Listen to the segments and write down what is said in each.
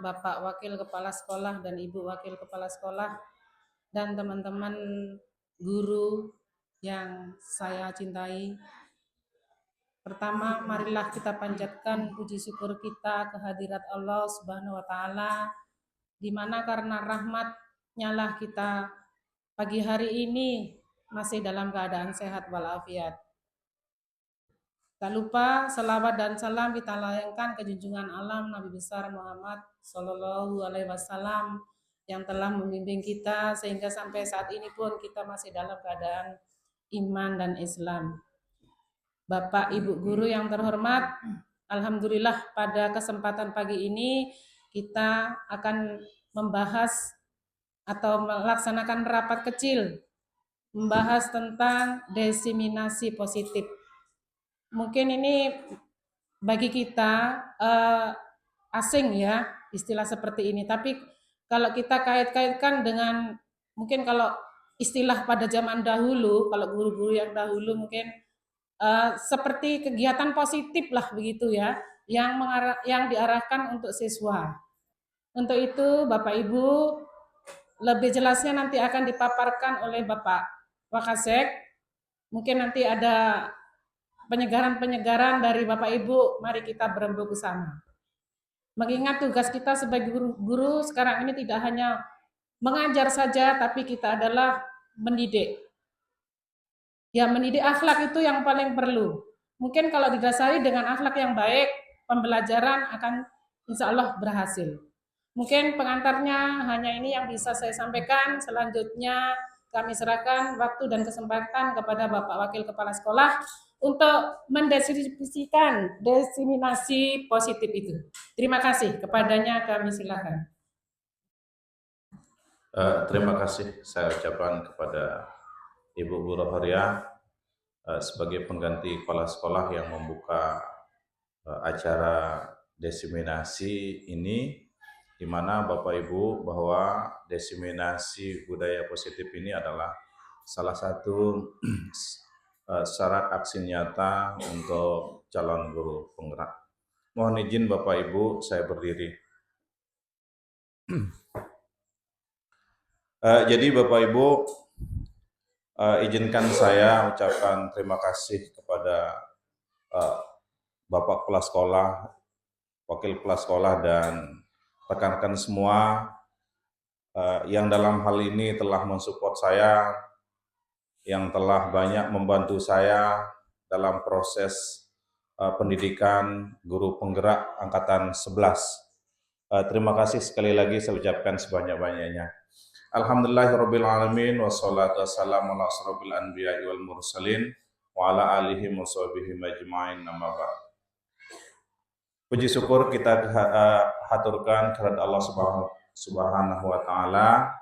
Bapak Wakil Kepala Sekolah dan Ibu Wakil Kepala Sekolah dan teman-teman guru yang saya cintai. Pertama, marilah kita panjatkan puji syukur kita kehadirat Allah Subhanahu wa taala, di mana karena rahmat-Nya lah kita pagi hari ini masih dalam keadaan sehat walafiat. Tak lupa salawat dan salam kita layangkan ke junjungan alam Nabi besar Muhammad Sallallahu Alaihi Wasallam yang telah membimbing kita sehingga sampai saat ini pun kita masih dalam keadaan iman dan Islam. Bapak Ibu guru yang terhormat, alhamdulillah pada kesempatan pagi ini kita akan membahas atau melaksanakan rapat kecil membahas tentang diseminasi positif. Mungkin ini bagi kita asing ya istilah seperti ini, tapi kalau kita kait-kaitkan dengan mungkin kalau istilah pada zaman dahulu, kalau guru-guru yang dahulu mungkin seperti kegiatan positif lah begitu ya, yang diarahkan untuk siswa. Untuk itu Bapak Ibu lebih jelasnya nanti akan dipaparkan oleh Bapak Wakasek. Mungkin nanti ada penyegaran-penyegaran dari Bapak Ibu, mari kita berembuk bersama. Mengingat tugas kita sebagai guru sekarang ini tidak hanya mengajar saja, tapi kita adalah mendidik. Ya, mendidik akhlak itu yang paling perlu. Mungkin kalau didasari dengan akhlak yang baik, pembelajaran akan insya Allah berhasil. Mungkin pengantarnya hanya ini yang bisa saya sampaikan. Selanjutnya kami serahkan waktu dan kesempatan kepada Bapak Wakil Kepala Sekolah untuk mendistribusikan diseminasi positif itu. Terima kasih, kepadanya kami silakan. Terima kasih saya ucapkan kepada Ibu Guru Horia sebagai pengganti kepala sekolah yang membuka acara diseminasi ini, di mana Bapak Ibu bahwa diseminasi budaya positif ini adalah salah satu syarat aksi nyata untuk calon guru penggerak. Mohon izin Bapak Ibu, saya berdiri. Jadi Bapak Ibu, izinkan saya ucapkan terima kasih kepada Bapak Kepala Sekolah, Wakil Kepala Sekolah, dan rekan-rekan semua yang dalam hal ini telah mensupport saya, yang telah banyak membantu saya dalam proses pendidikan guru penggerak Angkatan 11. Terima kasih sekali lagi saya ucapkan sebanyak-banyaknya. Alhamdulillahirrabbilalamin, wassalatu wassalamu ala asrofil anbiya wal mursalin, wa ala alihi wa sahbihi majma'in, nama ba'd. Puji syukur kita haturkan kepada Allah Subhanahu wa Ta'ala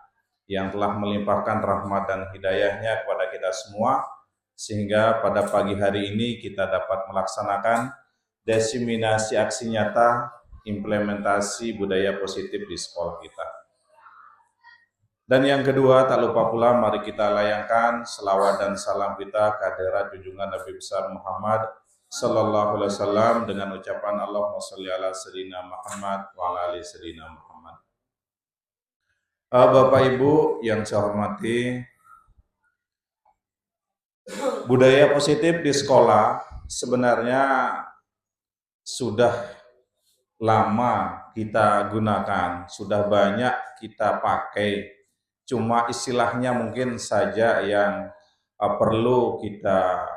yang telah melimpahkan rahmat dan hidayahnya kepada kita semua, sehingga pada pagi hari ini kita dapat melaksanakan diseminasi aksi nyata implementasi budaya positif di sekolah kita. Dan yang kedua, tak lupa pula mari kita layangkan selawat dan salam kita ke hadirat junjungan Nabi besar Muhammad Sallallahu Alaihi Wasallam dengan ucapan Allahumma sholli ala sayyidina Muhammad wa ala ali sayyidina Muhammad. Bapak Ibu yang saya hormati, budaya positif di sekolah sebenarnya sudah lama kita gunakan, sudah banyak kita pakai. Cuma istilahnya mungkin saja yang perlu kita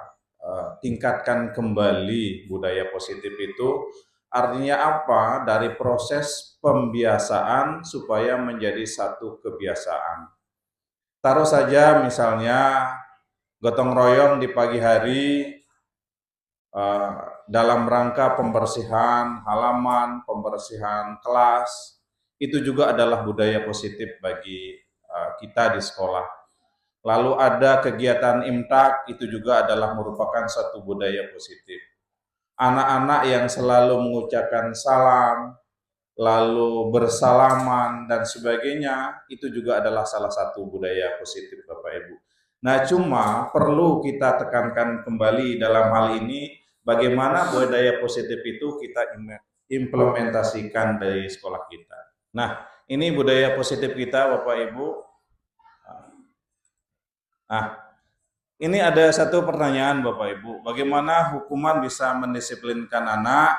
tingkatkan kembali. Budaya positif itu artinya apa? Dari proses pembiasaan supaya menjadi satu kebiasaan. Taruh saja misalnya gotong royong di pagi hari dalam rangka pembersihan halaman, pembersihan kelas, itu juga adalah budaya positif bagi kita di sekolah. Lalu ada kegiatan imtak, itu juga adalah merupakan satu budaya positif. Anak-anak yang selalu mengucapkan salam, lalu bersalaman dan sebagainya, itu juga adalah salah satu budaya positif Bapak Ibu. Nah, cuma perlu kita tekankan kembali dalam hal ini, bagaimana budaya positif itu kita implementasikan dari sekolah kita. Nah, ini budaya positif kita Bapak Ibu. Nah, ini ada satu pertanyaan Bapak Ibu, bagaimana hukuman bisa mendisiplinkan anak?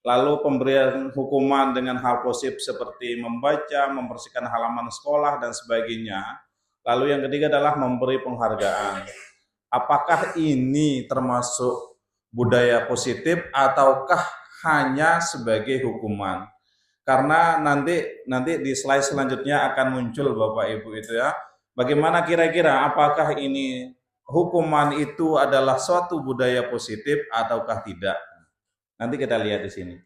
Lalu pemberian hukuman dengan hal positif seperti membaca, membersihkan halaman sekolah dan sebagainya. Lalu yang ketiga adalah memberi penghargaan. Apakah ini termasuk budaya positif ataukah hanya sebagai hukuman? Karena nanti di slide selanjutnya akan muncul Bapak Ibu itu ya. Bagaimana kira-kira apakah ini hukuman itu adalah suatu budaya positif ataukah tidak? Nanti kita lihat di sini.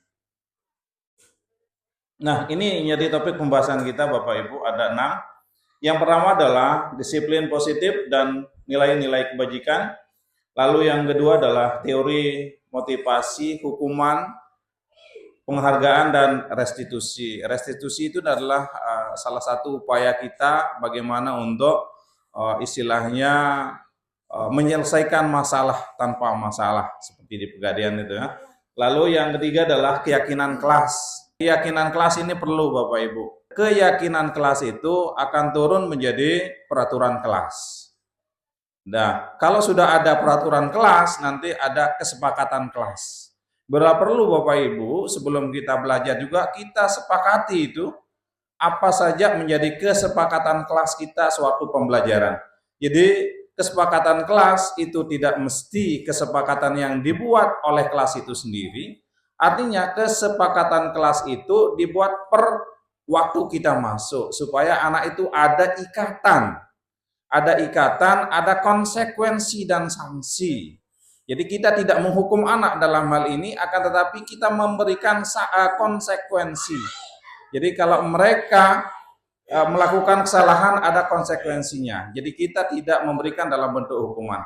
Nah, ini jadi topik pembahasan kita Bapak Ibu, ada 6. Yang pertama adalah disiplin positif dan nilai-nilai kebajikan. Lalu yang kedua adalah teori motivasi, hukuman, penghargaan, dan restitusi. Restitusi itu adalah salah satu upaya kita bagaimana untuk istilahnya menyelesaikan masalah tanpa masalah seperti di Pegadaian itu ya. Lalu yang ketiga adalah keyakinan kelas. Keyakinan kelas ini perlu Bapak Ibu. Keyakinan kelas itu akan turun menjadi peraturan kelas. Nah, kalau sudah ada peraturan kelas, nanti ada kesepakatan kelas. Bila perlu Bapak Ibu, sebelum kita belajar juga kita sepakati itu apa saja menjadi kesepakatan kelas kita suatu pembelajaran. Jadi kesepakatan kelas itu tidak mesti kesepakatan yang dibuat oleh kelas itu sendiri. Artinya kesepakatan kelas itu dibuat per waktu kita masuk supaya anak itu ada ikatan. Ada konsekuensi dan sanksi. Jadi kita tidak menghukum anak dalam hal ini, akan tetapi kita memberikan konsekuensi. Jadi kalau mereka melakukan kesalahan ada konsekuensinya. Jadi kita tidak memberikan dalam bentuk hukuman.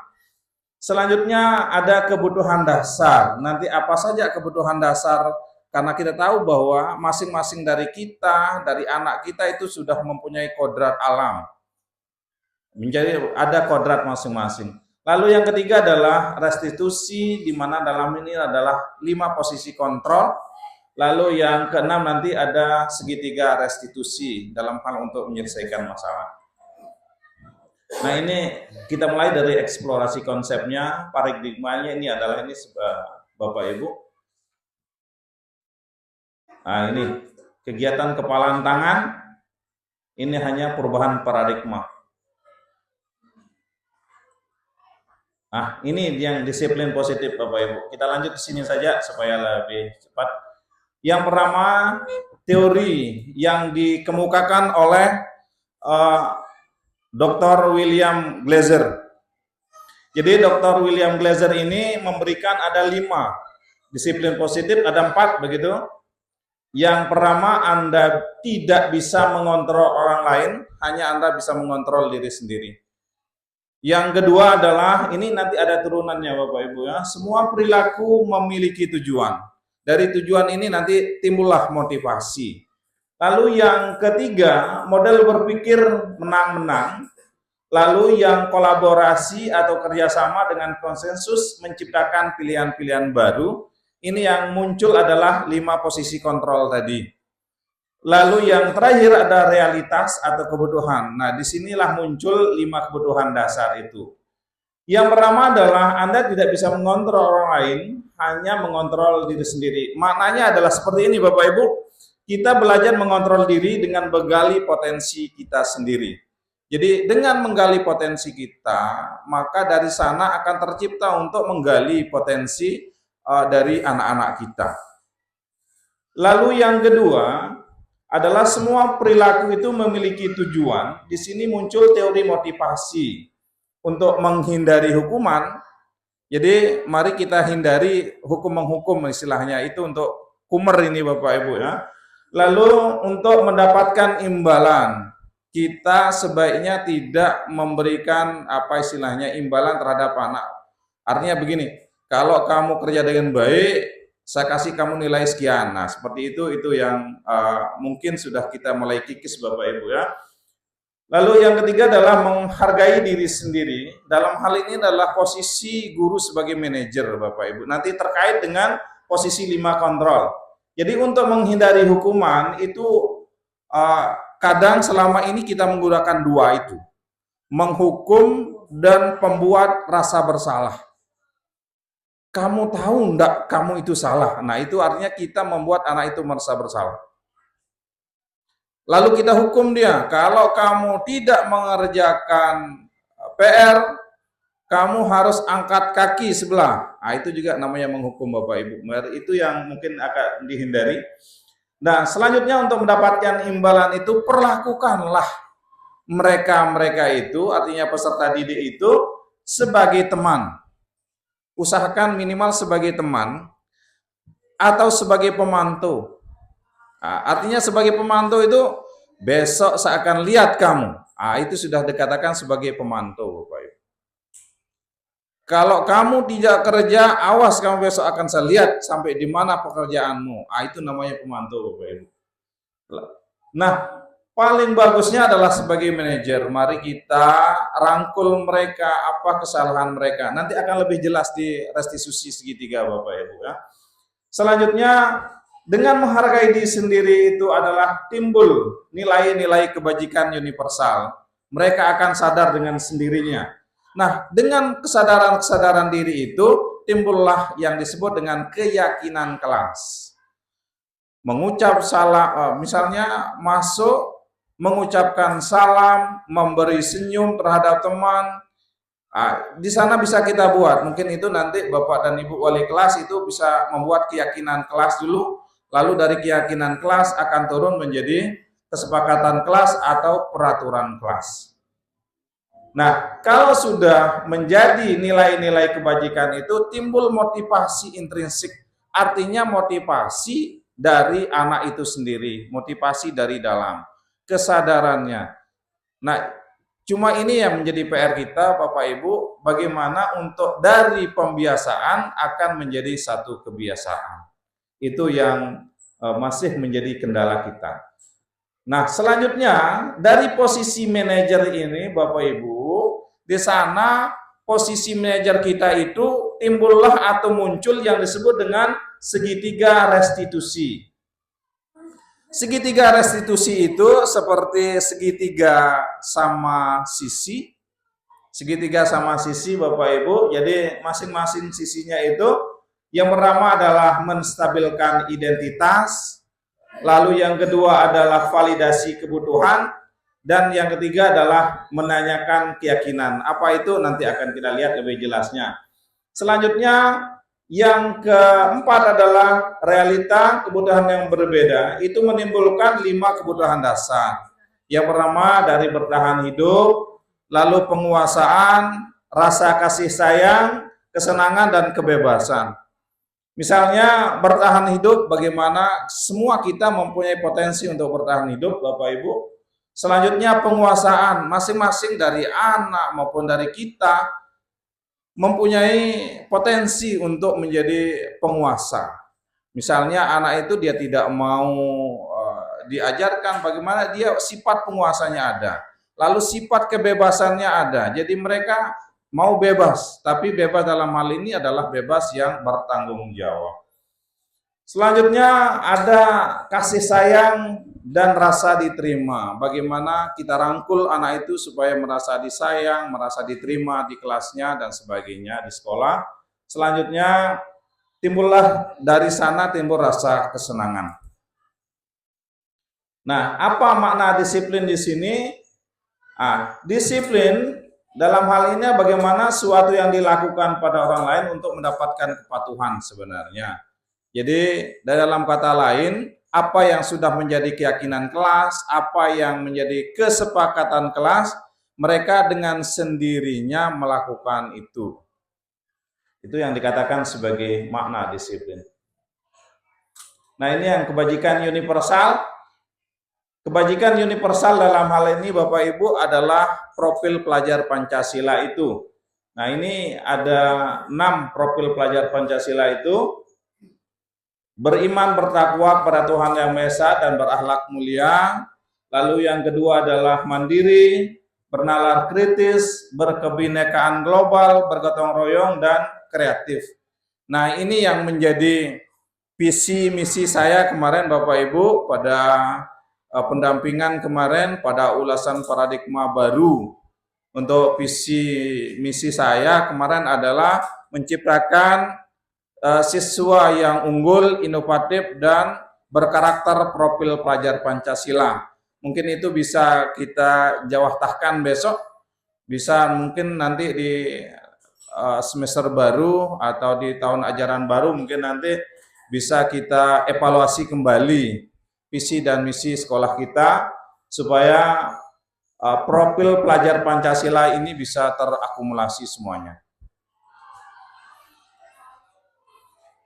Selanjutnya ada kebutuhan dasar. Nanti apa saja kebutuhan dasar? Karena kita tahu bahwa masing-masing dari kita, dari anak kita itu sudah mempunyai kodrat alam. Menjadi ada kodrat masing-masing. Lalu yang ketiga adalah restitusi, di mana dalam ini adalah 5 posisi kontrol. Lalu yang keenam nanti ada segitiga restitusi dalam hal untuk menyelesaikan masalah. Nah ini kita mulai dari eksplorasi konsepnya, paradigmanya ini adalah ini Bapak Ibu. Nah ini kegiatan kepalan tangan, ini hanya perubahan paradigma. Nah ini yang disiplin positif Bapak Ibu. Kita lanjut ke sini saja supaya lebih cepat. Yang pertama, teori yang dikemukakan oleh Dr. William Glasser. Jadi Dr. William Glasser ini memberikan ada 5 disiplin positif, ada 4 begitu. Yang pertama, Anda tidak bisa mengontrol orang lain, hanya Anda bisa mengontrol diri sendiri. Yang kedua adalah, ini nanti ada turunannya Bapak Ibu ya, semua perilaku memiliki tujuan. Dari tujuan ini nanti timbullah motivasi. Lalu yang ketiga, model berpikir menang-menang. Lalu yang kolaborasi atau kerjasama dengan konsensus menciptakan pilihan-pilihan baru. Ini yang muncul adalah 5 posisi kontrol tadi. Lalu yang terakhir ada realitas atau kebutuhan. Nah, disinilah muncul 5 kebutuhan dasar itu. Yang pertama adalah Anda tidak bisa mengontrol orang lain, hanya mengontrol diri sendiri. Maknanya adalah seperti ini Bapak Ibu, kita belajar mengontrol diri dengan menggali potensi kita sendiri. Jadi dengan menggali potensi kita, maka dari sana akan tercipta untuk menggali potensi dari anak-anak kita. Lalu yang kedua adalah semua perilaku itu memiliki tujuan. Di sini muncul teori motivasi untuk menghindari hukuman. Jadi mari kita hindari hukum-menghukum istilahnya itu untuk kumer ini Bapak Ibu ya. Lalu untuk mendapatkan imbalan, kita sebaiknya tidak memberikan apa istilahnya imbalan terhadap anak. Artinya begini, kalau kamu kerja dengan baik, saya kasih kamu nilai sekian. Nah seperti itu yang mungkin sudah kita mulai kikis Bapak Ibu ya. Lalu yang ketiga adalah menghargai diri sendiri. Dalam hal ini adalah posisi guru sebagai manajer Bapak Ibu. Nanti terkait dengan posisi 5 kontrol. Jadi untuk menghindari hukuman itu kadang selama ini kita menggunakan dua itu, menghukum dan pembuat rasa bersalah. Kamu tahu enggak kamu itu salah? Nah, itu artinya kita membuat anak itu merasa bersalah. Lalu kita hukum dia, kalau kamu tidak mengerjakan PR, kamu harus angkat kaki sebelah. Nah, itu juga namanya menghukum Bapak Ibu. Itu yang mungkin akan dihindari. Nah, selanjutnya untuk mendapatkan imbalan itu, perlakukanlah mereka itu, artinya peserta didik itu, sebagai teman. Usahakan minimal sebagai teman atau sebagai pemantau. Nah, artinya sebagai pemantau itu besok saya akan lihat kamu. Nah, itu sudah dikatakan sebagai pemantau, Bapak Ibu. Kalau kamu tidak kerja, awas kamu besok akan saya lihat sampai di mana pekerjaanmu. Ah, itu namanya pemantau, Bapak Ibu. Nah, paling bagusnya adalah sebagai manajer. Mari kita rangkul mereka, apa kesalahan mereka. Nanti akan lebih jelas di restitusi segitiga, Bapak Ibu. Ya. Selanjutnya, dengan menghargai diri sendiri itu adalah timbul nilai-nilai kebajikan universal. Mereka akan sadar dengan sendirinya. Nah, dengan kesadaran diri itu, timbullah yang disebut dengan keyakinan kelas. Mengucap salam, misalnya masuk, mengucapkan salam, memberi senyum terhadap teman, di sana bisa kita buat. Mungkin itu nanti Bapak dan Ibu wali kelas itu bisa membuat keyakinan kelas dulu, lalu dari keyakinan kelas akan turun menjadi kesepakatan kelas atau peraturan kelas. Nah, kalau sudah menjadi nilai-nilai kebajikan itu, timbul motivasi intrinsik, artinya motivasi dari anak itu sendiri, motivasi dari dalam kesadarannya. Nah, cuma ini yang menjadi PR kita, Bapak Ibu, bagaimana untuk dari pembiasaan akan menjadi satu kebiasaan. Itu yang masih menjadi kendala kita. Nah, selanjutnya dari posisi manajer ini, Bapak Ibu, di sana posisi manajer kita itu timbullah atau muncul yang disebut dengan segitiga restitusi. Segitiga restitusi itu seperti segitiga sama sisi. Segitiga sama sisi, Bapak Ibu. Jadi masing-masing sisinya itu yang pertama adalah menstabilkan identitas, lalu yang kedua adalah validasi kebutuhan, dan yang ketiga adalah menanyakan keyakinan. Apa itu nanti akan kita lihat lebih jelasnya. Selanjutnya yang keempat adalah realita kebutuhan yang berbeda. Itu menimbulkan 5 kebutuhan dasar. Yang pertama dari bertahan hidup, lalu penguasaan, rasa kasih sayang, kesenangan, dan kebebasan. Misalnya bertahan hidup, bagaimana semua kita mempunyai potensi untuk bertahan hidup, Bapak Ibu. Selanjutnya penguasaan, masing-masing dari anak maupun dari kita mempunyai potensi untuk menjadi penguasa. Misalnya anak itu dia tidak mau diajarkan bagaimana dia sifat penguasanya ada. Lalu sifat kebebasannya ada. Jadi mereka mau bebas, tapi bebas dalam hal ini adalah bebas yang bertanggung jawab. Selanjutnya ada kasih sayang dan rasa diterima. Bagaimana kita rangkul anak itu supaya merasa disayang, merasa diterima di kelasnya dan sebagainya di sekolah. Selanjutnya timbullah dari sana timbul rasa kesenangan. Nah, apa makna disiplin di sini? Disiplin dalam hal ini bagaimana suatu yang dilakukan pada orang lain untuk mendapatkan kepatuhan sebenarnya. Jadi dalam kata lain, apa yang sudah menjadi keyakinan kelas, apa yang menjadi kesepakatan kelas, mereka dengan sendirinya melakukan itu. Itu yang dikatakan sebagai makna disiplin. Nah, ini yang kebajikan universal. Kebajikan universal dalam hal ini Bapak Ibu adalah profil pelajar Pancasila itu. Nah, ini ada 6 profil pelajar Pancasila itu. Beriman bertakwa kepada Tuhan Yang Maha Esa dan berakhlak mulia. Lalu yang kedua adalah mandiri, bernalar kritis, berkebinekaan global, bergotong royong, dan kreatif. Nah, ini yang menjadi visi misi saya kemarin Bapak Ibu pada pendampingan kemarin pada ulasan paradigma baru. Untuk visi misi saya kemarin adalah menciptakan siswa yang unggul, inovatif, dan berkarakter profil pelajar Pancasila. Mungkin itu bisa kita jawantahkan besok, bisa mungkin nanti di semester baru atau di tahun ajaran baru mungkin nanti bisa kita evaluasi kembali visi dan misi sekolah kita supaya profil pelajar Pancasila ini bisa terakumulasi semuanya.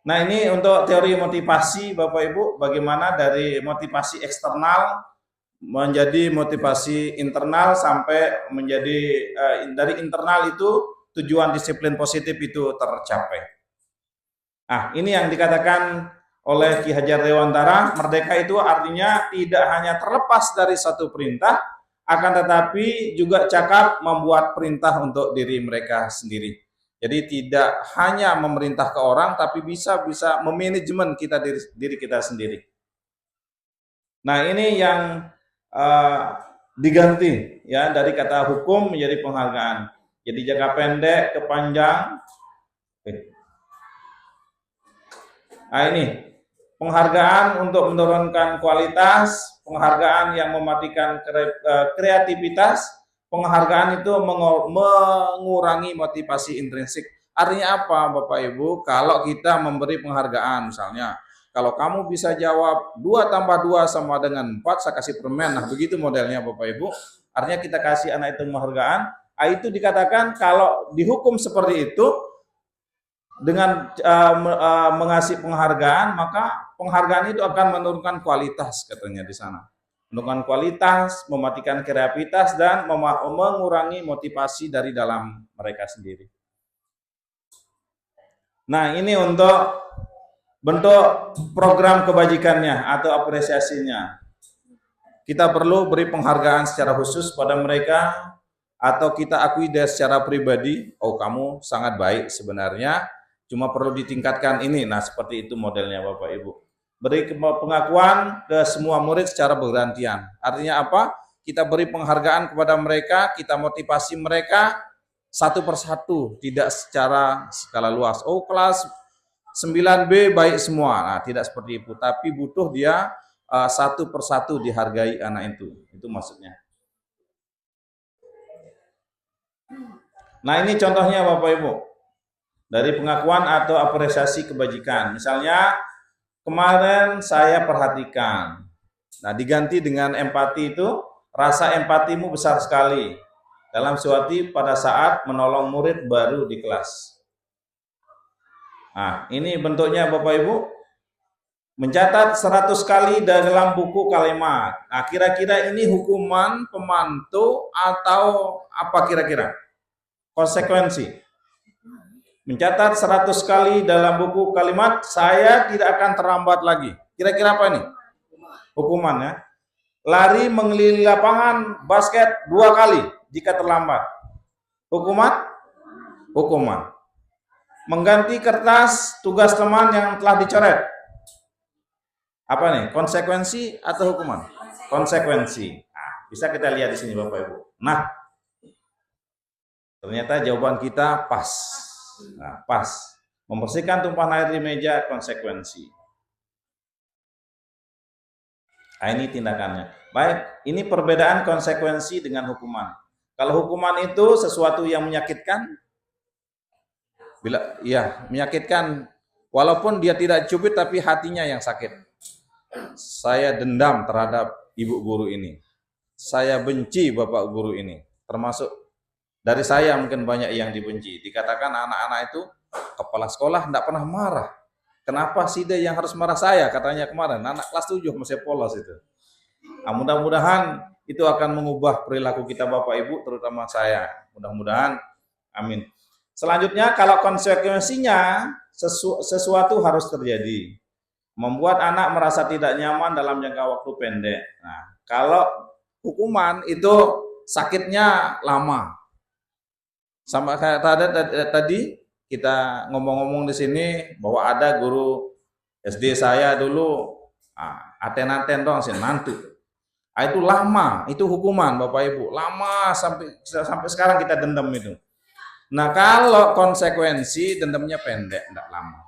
Nah, ini untuk teori motivasi Bapak Ibu, bagaimana dari motivasi eksternal menjadi motivasi internal sampai menjadi dari internal itu tujuan disiplin positif itu tercapai. Nah, ini yang dikatakan oleh Ki Hajar Dewantara, merdeka itu artinya tidak hanya terlepas dari satu perintah, akan tetapi juga cakap membuat perintah untuk diri mereka sendiri. Jadi tidak hanya memerintah ke orang, tapi bisa memanajemen kita diri kita sendiri. Nah, ini yang diganti ya dari kata hukum menjadi penghargaan. Jadi jangka pendek ke panjang. Nah, ini penghargaan untuk menurunkan kualitas, penghargaan yang mematikan kreativitas, penghargaan itu mengurangi motivasi intrinsik. Artinya apa Bapak Ibu? Kalau kita memberi penghargaan misalnya, kalau kamu bisa jawab 2 tambah 2 sama dengan 4, saya kasih permen. Nah, begitu modelnya Bapak Ibu. Artinya kita kasih anak itu penghargaan. Itu dikatakan kalau dihukum seperti itu, dengan mengasih penghargaan, maka penghargaan itu akan menurunkan kualitas katanya di sana. Menurunkan kualitas, mematikan kreativitas, dan mengurangi motivasi dari dalam mereka sendiri. Nah, ini untuk bentuk program kebajikannya atau apresiasinya. Kita perlu beri penghargaan secara khusus pada mereka, atau kita akui dia secara pribadi, oh kamu sangat baik sebenarnya, cuma perlu ditingkatkan ini. Nah, seperti itu modelnya Bapak Ibu. Beri pengakuan ke semua murid secara bergantian. Artinya apa? Kita beri penghargaan kepada mereka, kita motivasi mereka satu persatu, tidak secara skala luas. Oh, kelas 9B baik semua. Nah, tidak seperti itu, tapi butuh dia satu persatu dihargai anak itu. Itu maksudnya. Nah, ini contohnya Bapak Ibu. Dari pengakuan atau apresiasi kebajikan. Misalnya, kemarin saya perhatikan. Nah, diganti dengan empati itu, rasa empatimu besar sekali dalam suatu pada saat menolong murid baru di kelas. Nah, ini bentuknya Bapak Ibu. Mencatat 100 kali dalam buku kalimat. Nah, kira-kira ini hukuman, pemantu, atau apa kira-kira? Konsekuensi. Mencatat 100 kali dalam buku kalimat, saya tidak akan terlambat lagi. Kira-kira apa ini? Hukuman ya. Lari mengelilingi lapangan basket 2 kali jika terlambat. Hukuman? Hukuman. Mengganti kertas tugas teman yang telah dicoret. Apa nih? Konsekuensi atau hukuman? Konsekuensi. Nah, bisa kita lihat di sini Bapak Ibu. Nah, ternyata jawaban kita pas. Nah, pas. Membersihkan tumpahan air di meja, konsekuensi. Nah, ini tindakannya. Baik, ini perbedaan konsekuensi dengan hukuman. Kalau hukuman itu sesuatu yang menyakitkan, menyakitkan, walaupun dia tidak cubit tapi hatinya yang sakit. Saya dendam terhadap ibu guru ini. Saya benci bapak guru ini. Termasuk dari saya mungkin banyak yang dibenci. Dikatakan anak-anak itu kepala sekolah tidak pernah marah. Kenapa sih dia yang harus marah saya? Katanya kemarin anak kelas 7 masih polos itu. Nah, mudah-mudahan itu akan mengubah perilaku kita Bapak Ibu, terutama saya. Mudah-mudahan, amin. Selanjutnya, kalau konsekuensinya sesuatu harus terjadi. Membuat anak merasa tidak nyaman dalam jangka waktu pendek. Nah, kalau hukuman itu sakitnya lama. Sama kayak tadi kita ngomong-ngomong di sini bahwa ada guru SD saya dulu aten-aten dong sih nanti. Itu lama, itu hukuman Bapak Ibu. Lama sampai sekarang kita dendam itu. Nah, kalau konsekuensi dendamnya pendek, enggak lama.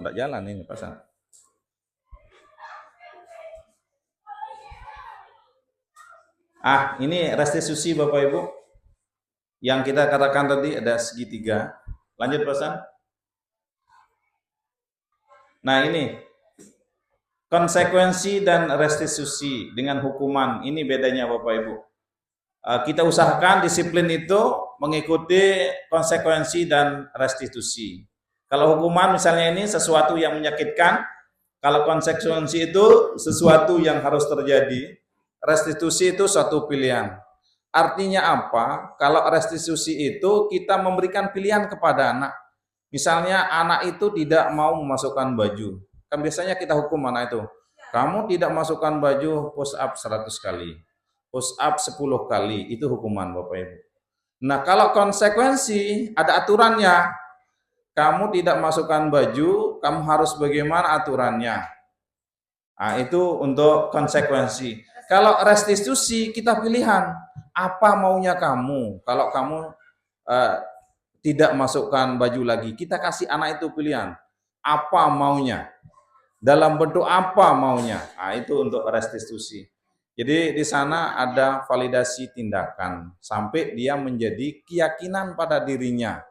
Enggak jalan ini pasang. Ini restitusi Bapak Ibu. Yang kita katakan tadi ada segitiga. Lanjut pasang. Nah, ini konsekuensi dan restitusi dengan hukuman. Ini bedanya Bapak Ibu. Kita usahakan disiplin itu mengikuti konsekuensi dan restitusi. Kalau hukuman misalnya ini sesuatu yang menyakitkan, kalau konsekuensi itu sesuatu yang harus terjadi, restitusi itu suatu pilihan. Artinya apa? Kalau restitusi itu kita memberikan pilihan kepada anak. Misalnya anak itu tidak mau memasukkan baju. Kan biasanya kita hukum anak itu. Kamu tidak masukkan baju, push up 100 kali. Push up 10 kali. Itu hukuman Bapak Ibu. Nah, kalau konsekuensi ada aturannya. Kamu tidak masukkan baju, kamu harus bagaimana aturannya. Nah, itu untuk konsekuensi. Kalau restitusi kita pilihan. Apa maunya kamu? Kalau kamu tidak masukkan baju lagi, kita kasih anak itu pilihan. Apa maunya? Dalam bentuk apa maunya? Nah, itu untuk restitusi. Jadi di sana ada validasi tindakan sampai dia menjadi keyakinan pada dirinya.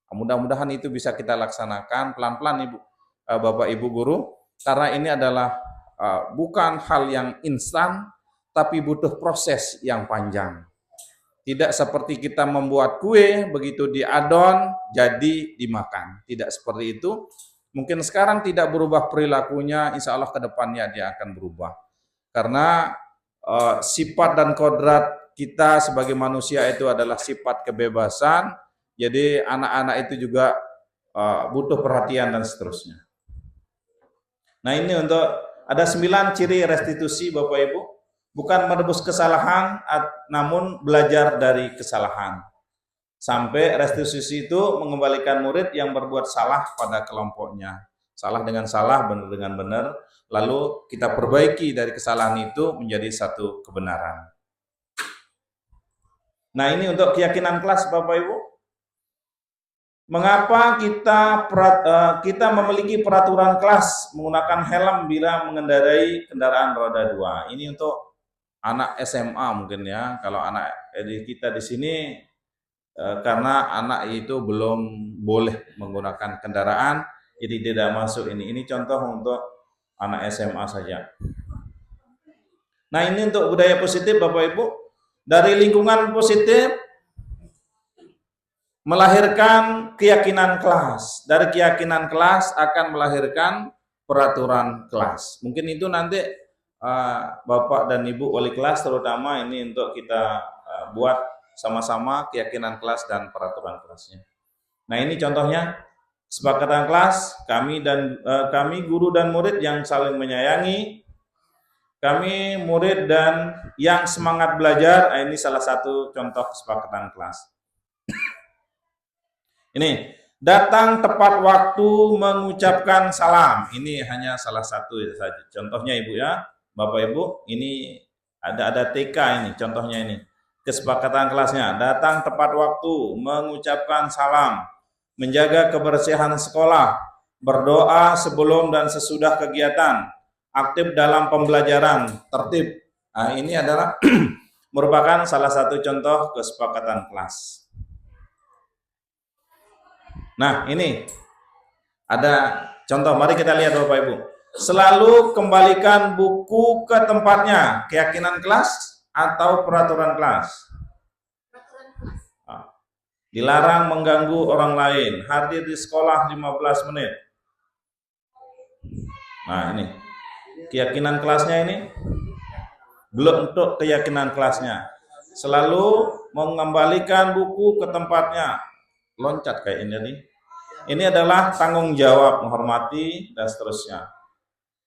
Mudah-mudahan itu bisa kita laksanakan pelan-pelan Ibu, Bapak Ibu guru, karena ini adalah bukan hal yang instan, tapi butuh proses yang panjang. Tidak seperti kita membuat kue, begitu diadon, jadi dimakan. Tidak seperti itu. Mungkin sekarang tidak berubah perilakunya, insya Allah ke depannya dia akan berubah. Karena sifat dan kodrat kita sebagai manusia itu adalah sifat kebebasan, jadi anak-anak itu juga butuh perhatian dan seterusnya. Nah, ini untuk ada 9 ciri restitusi Bapak Ibu. Bukan menebus kesalahan, namun belajar dari kesalahan. Sampai restitusi itu mengembalikan murid yang berbuat salah pada kelompoknya. Salah dengan salah, benar dengan benar. Lalu kita perbaiki dari kesalahan itu menjadi satu kebenaran. Nah, ini untuk keyakinan kelas Bapak Ibu. Mengapa kita memiliki peraturan kelas menggunakan helm bila mengendarai kendaraan roda 2? Ini untuk anak SMA mungkin ya. Kalau anak kita di sini karena anak itu belum boleh menggunakan kendaraan, jadi tidak masuk ini. Ini contoh untuk anak SMA saja. Nah, ini untuk budaya positif Bapak Ibu. Dari lingkungan positif melahirkan keyakinan kelas. Dari keyakinan kelas akan melahirkan peraturan kelas. Mungkin itu nanti Bapak dan Ibu wali kelas terutama ini untuk kita buat sama-sama keyakinan kelas dan peraturan kelasnya. Nah, ini contohnya kesepakatan kelas, kami guru dan murid yang saling menyayangi, kami murid dan yang semangat belajar. Ini salah satu contoh kesepakatan kelas. Ini datang tepat waktu mengucapkan salam. Ini hanya salah satu saja. Contohnya Ibu ya. Bapak Ibu, ini ada TK ini, contohnya ini. Kesepakatan kelasnya, datang tepat waktu, mengucapkan salam, menjaga kebersihan sekolah, berdoa sebelum dan sesudah kegiatan, aktif dalam pembelajaran, tertib. Nah, ini adalah merupakan salah satu contoh kesepakatan kelas. Nah, ini ada contoh, mari kita lihat Bapak Ibu. Selalu kembalikan buku ke tempatnya, keyakinan kelas atau peraturan kelas. Dilarang mengganggu orang lain, hadir di sekolah 15 menit. Nah, ini keyakinan kelasnya ini. Belum untuk keyakinan kelasnya. Selalu mengembalikan buku ke tempatnya. Loncat kayak ini nih. Ini adalah tanggung jawab, menghormati dan seterusnya.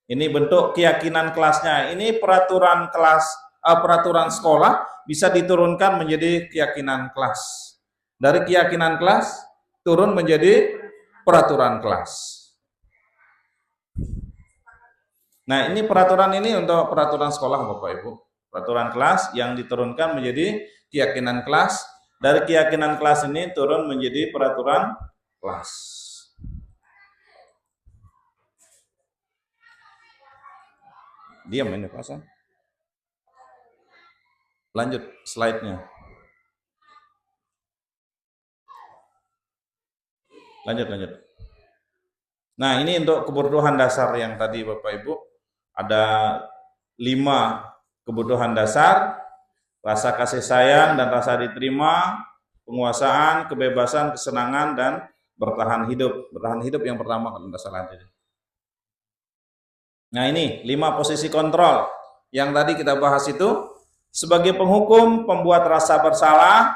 Ini bentuk keyakinan kelasnya. Ini peraturan kelas, peraturan sekolah bisa diturunkan menjadi keyakinan kelas. Dari keyakinan kelas turun menjadi peraturan kelas. Nah, ini peraturan ini untuk peraturan sekolah Bapak Ibu. Peraturan kelas yang diturunkan menjadi keyakinan kelas. Dari keyakinan kelas ini turun menjadi peraturan kelas. Diam ini Pak Hasan. Lanjut slide-nya. Lanjut. Nah, ini untuk kebutuhan dasar yang tadi Bapak Ibu. Ada 5 kebutuhan dasar, rasa kasih sayang dan rasa diterima, penguasaan, kebebasan, kesenangan, dan bertahan hidup. Bertahan hidup yang pertama kalau tidak salah. Nah, ini 5 posisi kontrol yang tadi kita bahas itu. Sebagai penghukum, pembuat rasa bersalah,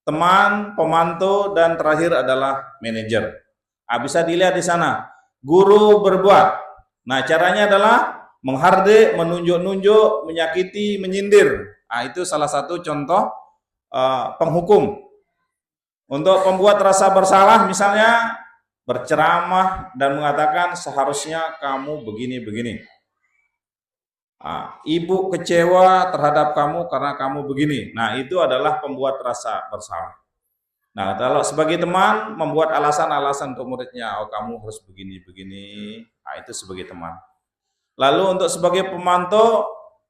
teman, pemantau, dan terakhir adalah manajer. Nah, bisa dilihat di sana, guru berbuat. Nah, caranya adalah menghardik, menunjuk-nunjuk, menyakiti, menyindir. Nah, itu salah satu contoh penghukum. Untuk pembuat rasa bersalah, misalnya berceramah dan mengatakan seharusnya kamu begini-begini. Ibu kecewa terhadap kamu karena kamu begini. Nah, itu adalah pembuat rasa bersalah. Nah, kalau sebagai teman membuat alasan-alasan untuk muridnya, oh kamu harus begini-begini. Nah, itu sebagai teman. Lalu untuk sebagai pemantau,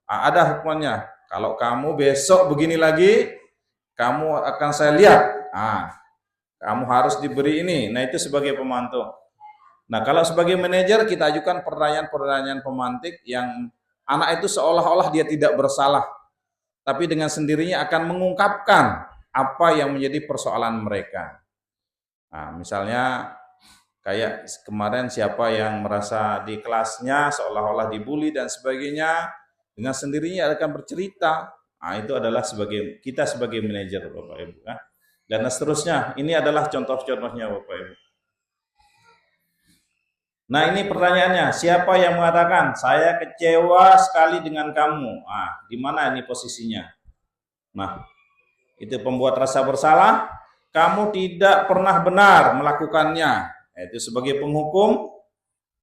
ada hukumannya. Kalau kamu besok begini lagi, kamu akan saya lihat. Kamu harus diberi ini. Nah, itu sebagai pemantau. Nah, kalau sebagai manajer kita ajukan pertanyaan-pertanyaan pemantik yang anak itu seolah-olah dia tidak bersalah, tapi dengan sendirinya akan mengungkapkan apa yang menjadi persoalan mereka. Nah, misalnya kayak kemarin siapa yang merasa di kelasnya seolah-olah dibully dan sebagainya, dengan sendirinya akan bercerita. Nah, itu adalah kita sebagai manajer Bapak Ibu. Dan seterusnya, ini adalah contoh-contohnya Bapak Ibu. Nah, ini pertanyaannya, siapa yang mengatakan saya kecewa sekali dengan kamu? Di mana ini posisinya? Nah, itu pembuat rasa bersalah, kamu tidak pernah benar melakukannya. Itu sebagai penghukum,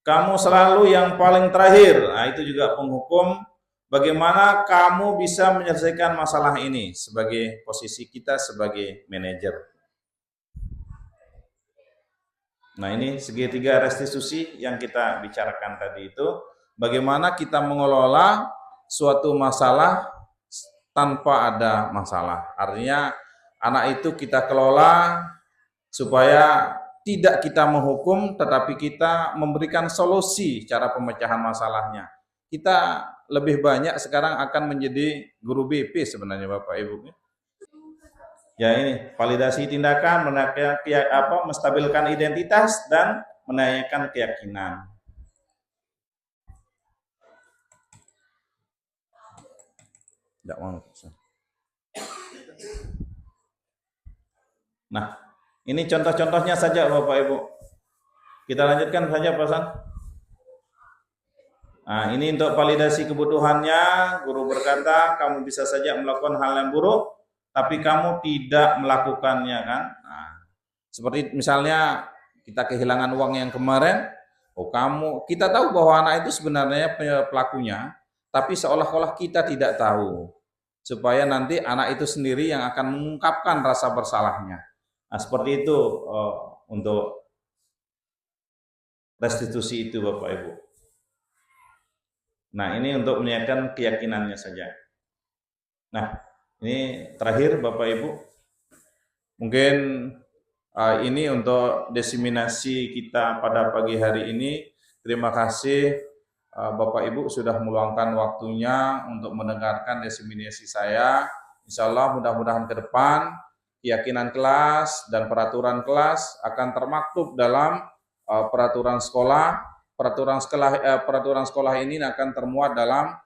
kamu selalu yang paling terakhir. Nah, itu juga penghukum, bagaimana kamu bisa menyelesaikan masalah ini sebagai posisi kita sebagai manajer. Nah, ini segitiga restitusi yang kita bicarakan tadi itu, bagaimana kita mengelola suatu masalah tanpa ada masalah. Artinya anak itu kita kelola supaya tidak kita menghukum, tetapi kita memberikan solusi cara pemecahan masalahnya. Kita lebih banyak sekarang akan menjadi guru BP sebenarnya Bapak Ibu. Ya, ini validasi tindakan, menstabilkan identitas dan menaikkan keyakinan. Tidak mau. Nah, ini contoh-contohnya saja Bapak Ibu. Kita lanjutkan saja Pak Hasan. Nah, ini untuk validasi kebutuhannya, guru berkata kamu bisa saja melakukan hal yang buruk, tapi kamu tidak melakukannya kan. Nah, seperti misalnya kita kehilangan uang yang kemarin, kita tahu bahwa anak itu sebenarnya pelakunya, tapi seolah-olah kita tidak tahu, supaya nanti anak itu sendiri yang akan mengungkapkan rasa bersalahnya. Nah, seperti itu untuk restitusi itu Bapak Ibu. Nah, ini untuk meningkatkan keyakinannya saja. Nah, ini terakhir Bapak Ibu, mungkin ini untuk diseminasi kita pada pagi hari ini. Terima kasih Bapak Ibu sudah meluangkan waktunya untuk mendengarkan diseminasi saya. Insya Allah mudah-mudahan ke depan keyakinan kelas dan peraturan kelas akan termaktub dalam peraturan sekolah. Peraturan sekolah ini akan termuat dalam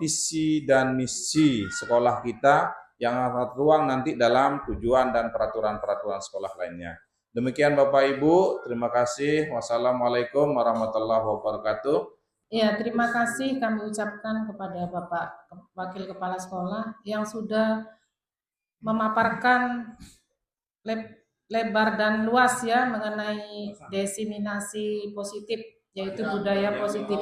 visi dan misi sekolah kita yang akan tertuang nanti dalam tujuan dan peraturan-peraturan sekolah lainnya. Demikian Bapak Ibu, terima kasih. Wassalamualaikum warahmatullahi wabarakatuh. Ya, terima kasih kami ucapkan kepada Bapak Wakil Kepala Sekolah yang sudah memaparkan lebar dan luas ya mengenai diseminasi positif, yaitu budaya positif.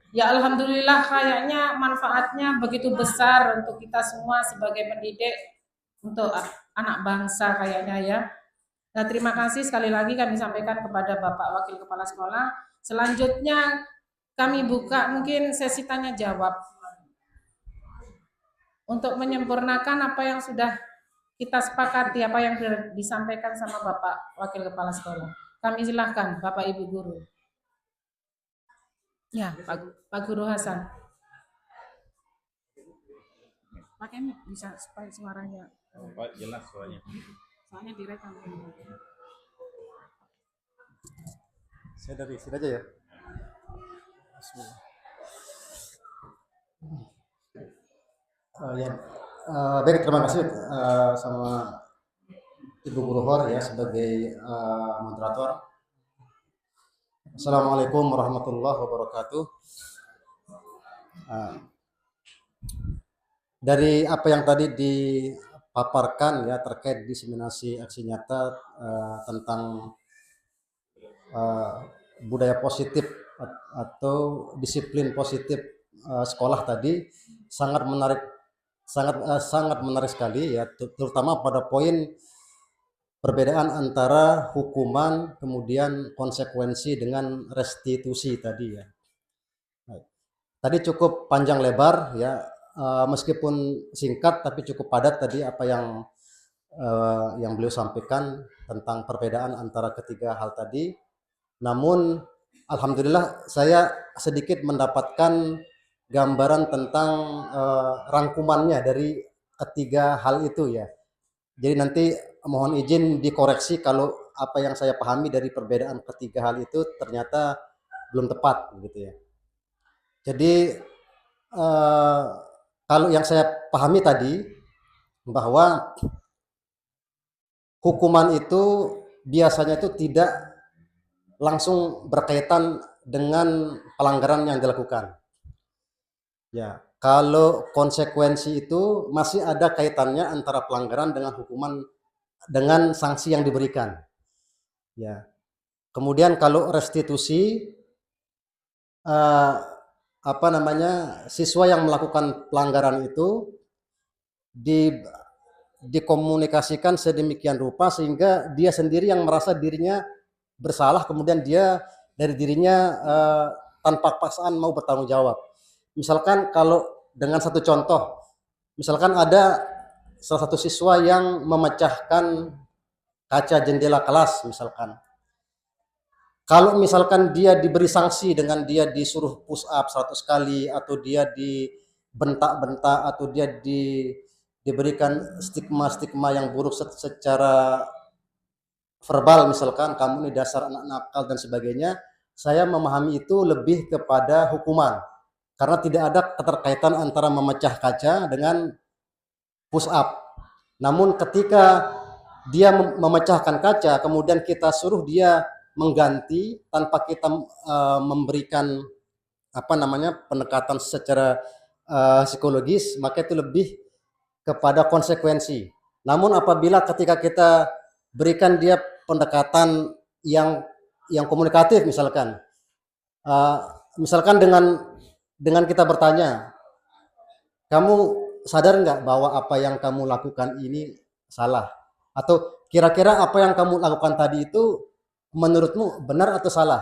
Ya alhamdulillah kayaknya manfaatnya begitu besar untuk kita semua sebagai pendidik untuk anak bangsa kayaknya ya. Nah, terima kasih sekali lagi kami sampaikan kepada Bapak Wakil Kepala Sekolah. Selanjutnya kami buka mungkin sesi tanya jawab untuk menyempurnakan apa yang sudah kita sepakati, apa yang sudah disampaikan sama Bapak Wakil Kepala Sekolah. Kami silahkan Bapak Ibu Guru. Ya, Pak Guru Hasan. Pakai mic bisa supaya suaranya. Pak, jelas suaranya. Soalnya direkam. Saya dari sini aja ya. Bismillah. Ya, baik, terima kasih sama Ibu Guru Hor ya sebagai moderator. Assalamualaikum warahmatullahi wabarakatuh. Dari apa yang tadi dipaparkan ya terkait diseminasi aksi nyata tentang budaya positif atau disiplin positif sekolah tadi sangat menarik, sangat menarik sekali ya, terutama pada poin perbedaan antara hukuman kemudian konsekuensi dengan restitusi tadi ya. Tadi cukup panjang lebar ya, meskipun singkat tapi cukup padat tadi apa yang beliau sampaikan tentang perbedaan antara ketiga hal tadi. Namun alhamdulillah saya sedikit mendapatkan gambaran tentang rangkumannya dari ketiga hal itu ya. Jadi nanti mohon izin dikoreksi kalau apa yang saya pahami dari perbedaan ketiga hal itu ternyata belum tepat gitu ya. Jadi kalau yang saya pahami tadi bahwa hukuman itu biasanya itu tidak langsung berkaitan dengan pelanggaran yang dilakukan. Ya, kalau konsekuensi itu masih ada kaitannya antara pelanggaran dengan hukuman dengan sanksi yang diberikan. Ya. Kemudian kalau restitusi apa namanya, siswa yang melakukan pelanggaran itu dikomunikasikan sedemikian rupa sehingga dia sendiri yang merasa dirinya bersalah, kemudian dia dari dirinya tanpa paksaan mau bertanggung jawab. Misalkan kalau dengan satu contoh, misalkan ada salah satu siswa yang memecahkan kaca jendela kelas misalkan. Kalau misalkan dia diberi sanksi dengan dia disuruh push up 100 kali atau dia dibentak-bentak atau dia diberikan stigma-stigma yang buruk secara verbal, misalkan kamu ini dasar anak nakal dan sebagainya, saya memahami itu lebih kepada hukuman karena tidak ada keterkaitan antara memecah kaca dengan push up. Namun ketika dia memecahkan kaca kemudian kita suruh dia mengganti tanpa kita memberikan apa namanya pendekatan secara psikologis, maka itu lebih kepada konsekuensi. Namun apabila ketika kita berikan dia pendekatan yang komunikatif, misalkan misalkan dengan kita bertanya, kamu sadar nggak bahwa apa yang kamu lakukan ini salah? Atau kira-kira apa yang kamu lakukan tadi itu menurutmu benar atau salah?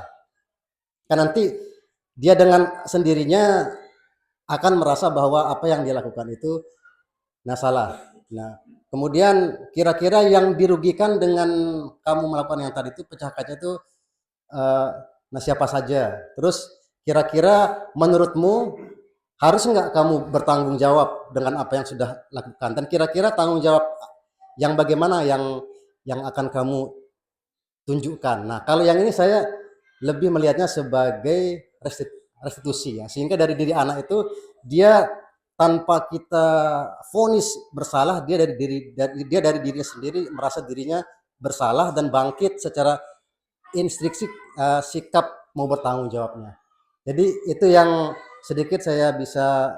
Kan nanti dia dengan sendirinya akan merasa bahwa apa yang dia lakukan itu salah. Nah, kemudian kira-kira yang dirugikan dengan kamu melakukan yang tadi itu pecah kaca itu siapa saja? Terus kira-kira menurutmu harus nggak kamu bertanggung jawab dengan apa yang sudah lakukan? Dan kira-kira tanggung jawab yang bagaimana yang akan kamu tunjukkan? Nah, kalau yang ini saya lebih melihatnya sebagai restitusi ya. Sehingga dari diri anak itu dia tanpa kita vonis bersalah, dia dari diri sendiri merasa dirinya bersalah dan bangkit secara instruksi sikap mau bertanggung jawabnya. Jadi itu yang sedikit saya bisa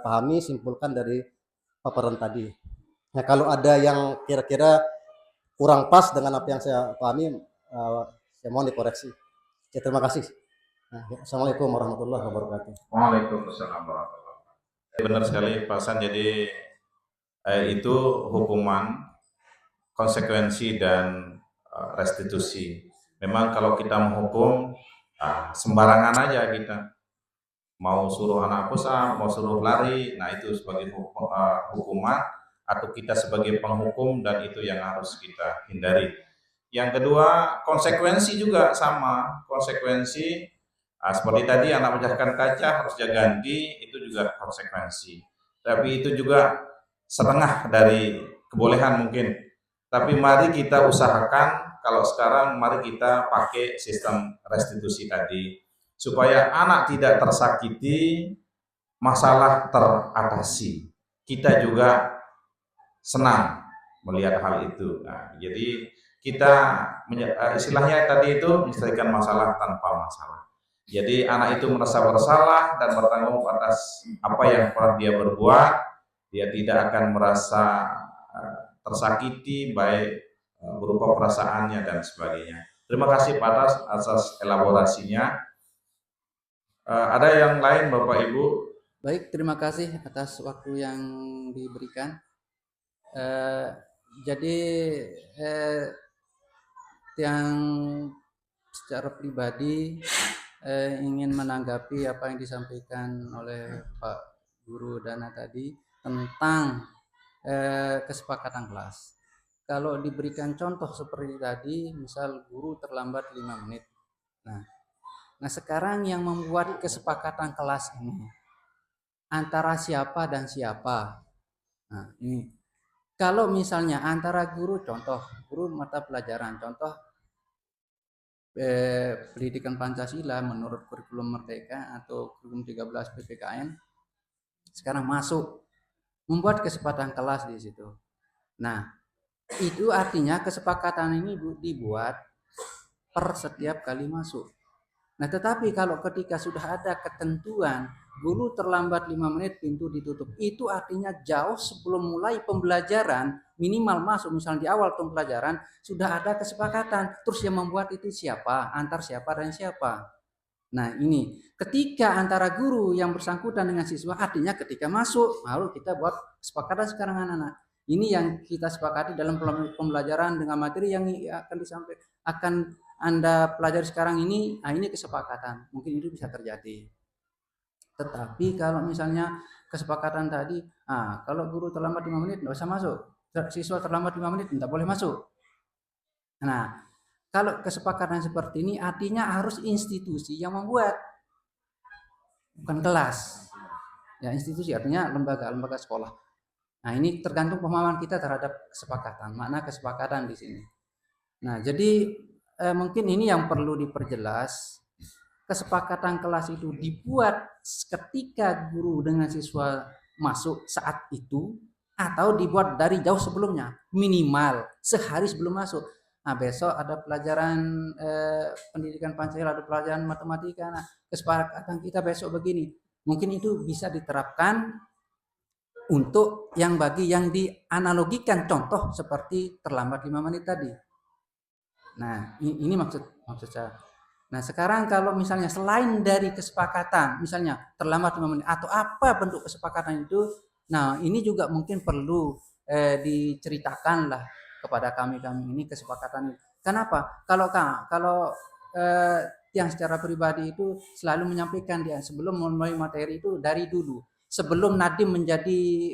pahami, simpulkan dari paparan tadi. Nah, kalau ada yang kira-kira kurang pas dengan apa yang saya pahami, saya mohon dikoreksi. Ya, terima kasih. Nah, ya, Assalamualaikum warahmatullahi wabarakatuh. Waalaikumsalam warahmatullahi wabarakatuh. Benar sekali Pak Hasan, jadi itu hukuman, konsekuensi dan restitusi. Memang kalau kita menghukum sembarangan aja kita, mau suruh anak push up, mau suruh lari, nah itu sebagai hukuman, atau kita sebagai penghukum, dan itu yang harus kita hindari. Yang kedua, konsekuensi juga sama, konsekuensi seperti tadi anak pecahkan kaca harus dia ganti, itu juga konsekuensi. Tapi itu juga setengah dari kebolehan mungkin. Tapi mari kita usahakan, kalau sekarang mari kita pakai sistem restitusi tadi, supaya anak tidak tersakiti, masalah teratasi. Kita juga senang melihat hal itu. Nah, jadi kita istilahnya tadi itu menyelesaikan masalah tanpa masalah. Jadi anak itu merasa bersalah dan bertanggung atas apa yang pernah dia berbuat. Dia tidak akan merasa tersakiti, baik berupa perasaannya dan sebagainya. Terima kasih Pak atas elaborasinya. Ada yang lain Bapak Ibu? Baik, terima kasih atas waktu yang diberikan. Jadi yang secara pribadi ingin menanggapi apa yang disampaikan oleh Pak Guru Dana tadi tentang kesepakatan kelas. Kalau diberikan contoh seperti tadi, misal guru terlambat 5 menit. Nah sekarang yang membuat kesepakatan kelas ini antara siapa dan siapa. Nah ini kalau misalnya antara guru, contoh guru mata pelajaran, contoh pendidikan Pancasila menurut kurikulum Merdeka atau kurikulum 13 PPKN sekarang masuk, membuat kesepakatan kelas di situ. Nah itu artinya kesepakatan ini dibuat per setiap kali masuk. Nah tetapi kalau ketika sudah ada ketentuan guru terlambat 5 menit pintu ditutup, itu artinya jauh sebelum mulai pembelajaran, minimal masuk misalnya di awal pembelajaran sudah ada kesepakatan. Terus yang membuat itu siapa? Antar siapa dan siapa? Nah ini ketika antara guru yang bersangkutan dengan siswa, artinya ketika masuk lalu kita buat kesepakatan sekarang anak-anak. Ini yang kita sepakati dalam pembelajaran dengan materi yang akan disampaikan, akan Anda pelajari sekarang ini. Nah ini kesepakatan, mungkin itu bisa terjadi. Tetapi kalau misalnya kesepakatan tadi, kalau guru terlambat 5 menit tidak usah masuk, siswa terlambat 5 menit tidak boleh masuk. Nah kalau kesepakatan seperti ini artinya harus institusi yang membuat, bukan kelas. Ya institusi artinya lembaga sekolah. Nah ini tergantung pemahaman kita terhadap kesepakatan, makna kesepakatan di sini. Nah jadi mungkin ini yang perlu diperjelas. Kesepakatan kelas itu dibuat ketika guru dengan siswa masuk saat itu, atau dibuat dari jauh sebelumnya, minimal sehari sebelum masuk. Nah besok ada pelajaran pendidikan Pancasila, ada pelajaran matematika. Nah kesepakatan kita besok begini, mungkin itu bisa diterapkan untuk yang bagi yang dianalogikan, contoh seperti terlambat 5 menit tadi. Nah ini maksud saya. Nah sekarang kalau misalnya selain dari kesepakatan, misalnya terlambat 5 menit atau apa bentuk kesepakatan itu, nah ini juga mungkin perlu diceritakan lah kepada kami ini kesepakatan. Kenapa? Kalau yang secara pribadi itu selalu menyampaikan dia sebelum memulai materi itu dari dulu, sebelum Nadiem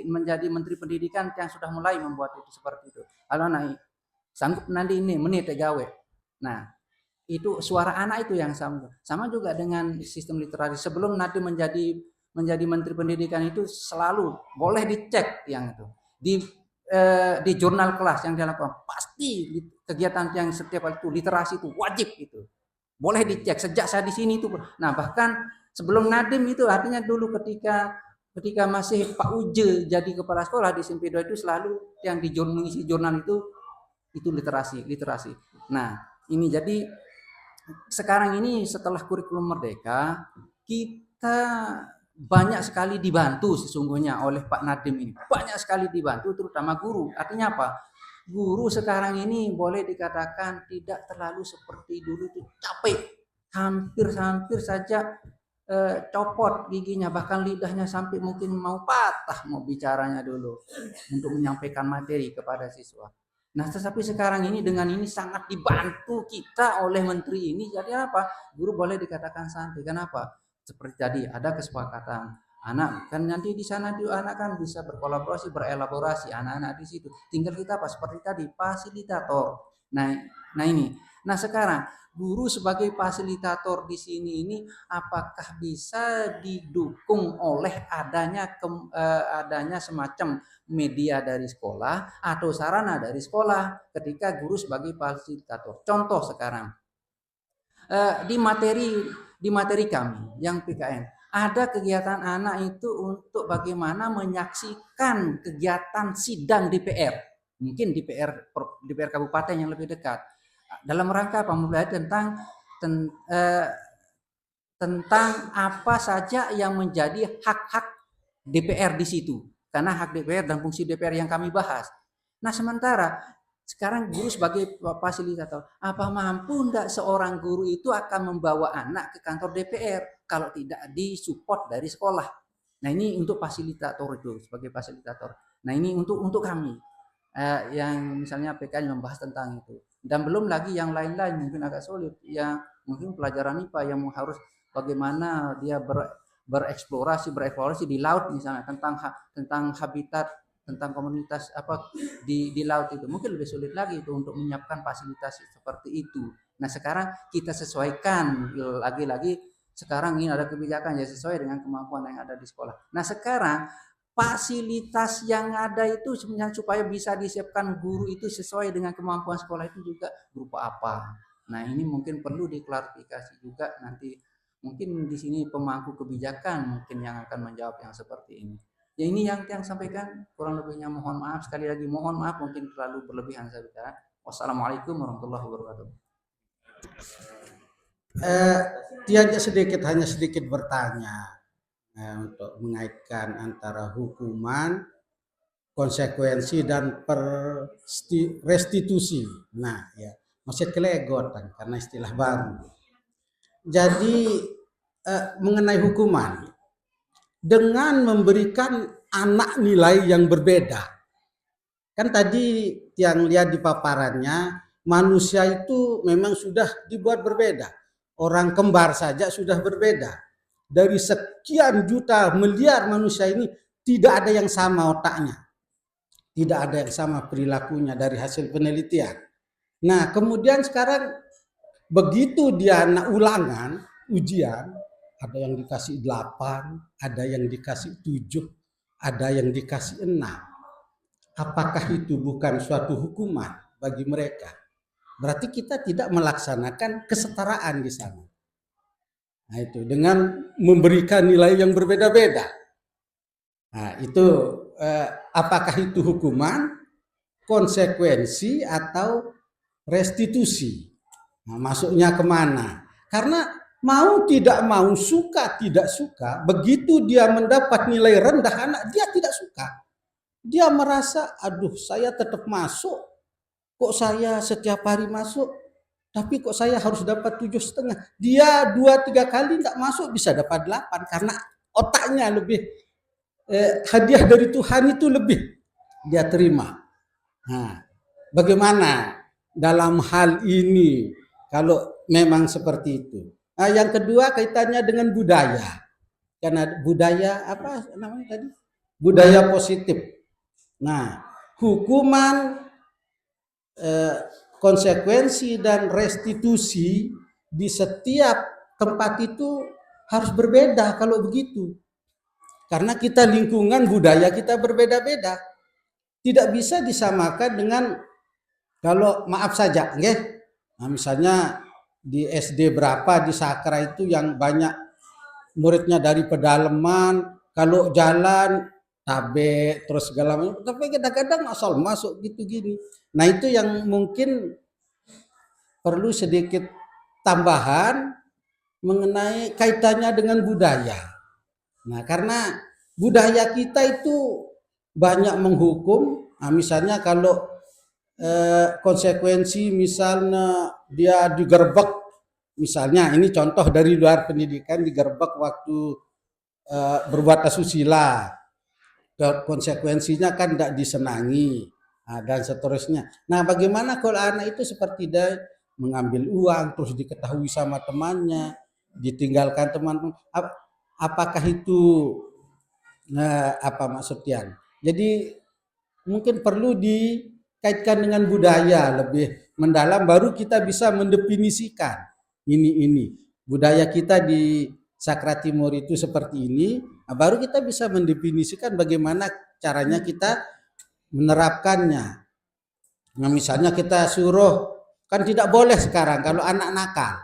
menjadi Menteri Pendidikan yang sudah mulai membuat itu seperti itu. Kalau naik sanggup nanti ini menit gawe. Nah itu suara anak itu yang sama juga dengan sistem literasi. Sebelum Nadiem menjadi Menteri Pendidikan itu selalu boleh dicek yang itu di jurnal kelas yang dilakukan, pasti kegiatan yang setiap itu literasi itu wajib, itu boleh dicek sejak saya di sini itu. Nah bahkan sebelum Nadiem itu artinya dulu ketika masih Pak Uje jadi kepala sekolah di SMP 2 itu selalu yang mengisi jurnal itu literasi. Nah ini jadi sekarang ini setelah kurikulum Merdeka kita banyak sekali dibantu sesungguhnya oleh Pak Nadiem ini, banyak sekali dibantu terutama guru. Artinya apa? Guru sekarang ini boleh dikatakan tidak terlalu seperti dulu itu capek hampir saja copot giginya, bahkan lidahnya sampai mungkin mau patah mau bicaranya dulu untuk menyampaikan materi kepada siswa. Nah, tetapi sekarang ini dengan ini sangat dibantu kita oleh menteri ini. Jadi apa? Guru boleh dikatakan santai. Kenapa? Seperti tadi ada kesepakatan anak kan nanti di sana anak kan bisa berkolaborasi, berelaborasi anak-anak di situ. Tinggal kita apa? Seperti tadi fasilitator. Nah ini. Nah sekarang guru sebagai fasilitator di sini ini apakah bisa didukung oleh adanya semacam media dari sekolah atau sarana dari sekolah ketika guru sebagai fasilitator. Contoh sekarang di materi kami yang PKN ada kegiatan anak itu untuk bagaimana menyaksikan kegiatan sidang DPR, mungkin DPR kabupaten yang lebih dekat, dalam rangka apa? Mempelajari tentang apa saja yang menjadi hak-hak DPR di situ, karena hak DPR dan fungsi DPR yang kami bahas. Nah sementara sekarang guru sebagai fasilitator, apa mampu enggak seorang guru itu akan membawa anak ke kantor DPR kalau tidak disupport dari sekolah? Nah ini untuk fasilitator itu sebagai fasilitator. Nah ini untuk kami yang misalnya PKN membahas tentang itu. Dan belum lagi yang lain-lain mungkin agak sulit. Yang mungkin pelajaran IPA yang harus bagaimana dia bereksplorasi di laut misalnya tentang habitat, tentang komunitas apa di laut itu mungkin lebih sulit lagi itu untuk menyiapkan fasilitas seperti itu. Nah sekarang kita sesuaikan lagi-lagi sekarang ini ada kebijakan ya sesuai dengan kemampuan yang ada di sekolah. Nah sekarang fasilitas yang ada itu sebenarnya supaya bisa disiapkan guru itu sesuai dengan kemampuan sekolah itu juga berupa apa. Nah ini mungkin perlu diklarifikasi juga nanti mungkin di sini pemangku kebijakan mungkin yang akan menjawab yang seperti ini. Ya ini yang sampaikan, kurang lebihnya mohon maaf, sekali lagi mohon maaf mungkin terlalu berlebihan saya bicara. Wassalamualaikum warahmatullahi wabarakatuh. Hanya sedikit bertanya untuk mengaitkan antara hukuman, konsekuensi dan restitusi. Nah, ya masih kelegotan karena istilah baru. Jadi mengenai hukuman, dengan memberikan anak nilai yang berbeda. Kan tadi yang lihat di paparannya, manusia itu memang sudah dibuat berbeda. Orang kembar saja sudah berbeda. Dari sekian juta miliar manusia ini tidak ada yang sama otaknya. Tidak ada yang sama perilakunya dari hasil penelitian. Nah, kemudian sekarang begitu dia anak ulangan, ujian, ada yang dikasih 8, ada yang dikasih 7, ada yang dikasih 6. Apakah itu bukan suatu hukuman bagi mereka? Berarti kita tidak melaksanakan kesetaraan di sana. Nah itu dengan memberikan nilai yang berbeda-beda. Nah itu apakah itu hukuman, konsekuensi atau restitusi? Nah, masuknya kemana? Karena mau tidak mau, suka tidak suka, begitu dia mendapat nilai rendah anak, dia tidak suka. Dia merasa, aduh saya tetap masuk, kok saya setiap hari masuk, tapi kok saya harus dapat 7,5. Dia 2-3 kali nggak masuk bisa dapat 8, karena otaknya lebih, hadiah dari Tuhan itu lebih dia terima. Nah, bagaimana dalam hal ini kalau memang seperti itu? Nah, yang kedua kaitannya dengan budaya. Karena budaya apa namanya tadi? Budaya positif. Nah, hukuman, konsekuensi dan restitusi di setiap tempat itu harus berbeda kalau begitu. Karena kita lingkungan budaya kita berbeda-beda. Tidak bisa disamakan dengan kalau maaf saja, nggih. Nah, misalnya di SD berapa di Sakra itu yang banyak muridnya dari pedalaman, kalau jalan tabe terus segala macam, tapi kadang-kadang asal masuk gitu gini. Nah itu yang mungkin perlu sedikit tambahan mengenai kaitannya dengan budaya. Nah karena budaya kita itu banyak menghukum. Nah, misalnya kalau konsekuensi misalnya dia digerebek misalnya ini contoh dari luar pendidikan digerebek waktu berbuat asusila, konsekuensinya kan tidak disenangi, dan seterusnya. Nah, bagaimana kalau anak itu seperti dia mengambil uang terus diketahui sama temannya, ditinggalkan teman, apakah itu apa maksudnya? Jadi mungkin perlu dikaitkan dengan budaya lebih mendalam, baru kita bisa mendefinisikan ini budaya kita di Sakra Timur itu seperti ini. Nah, baru kita bisa mendefinisikan bagaimana caranya kita menerapkannya. Nah, misalnya kita suruh, kan tidak boleh sekarang kalau anak nakal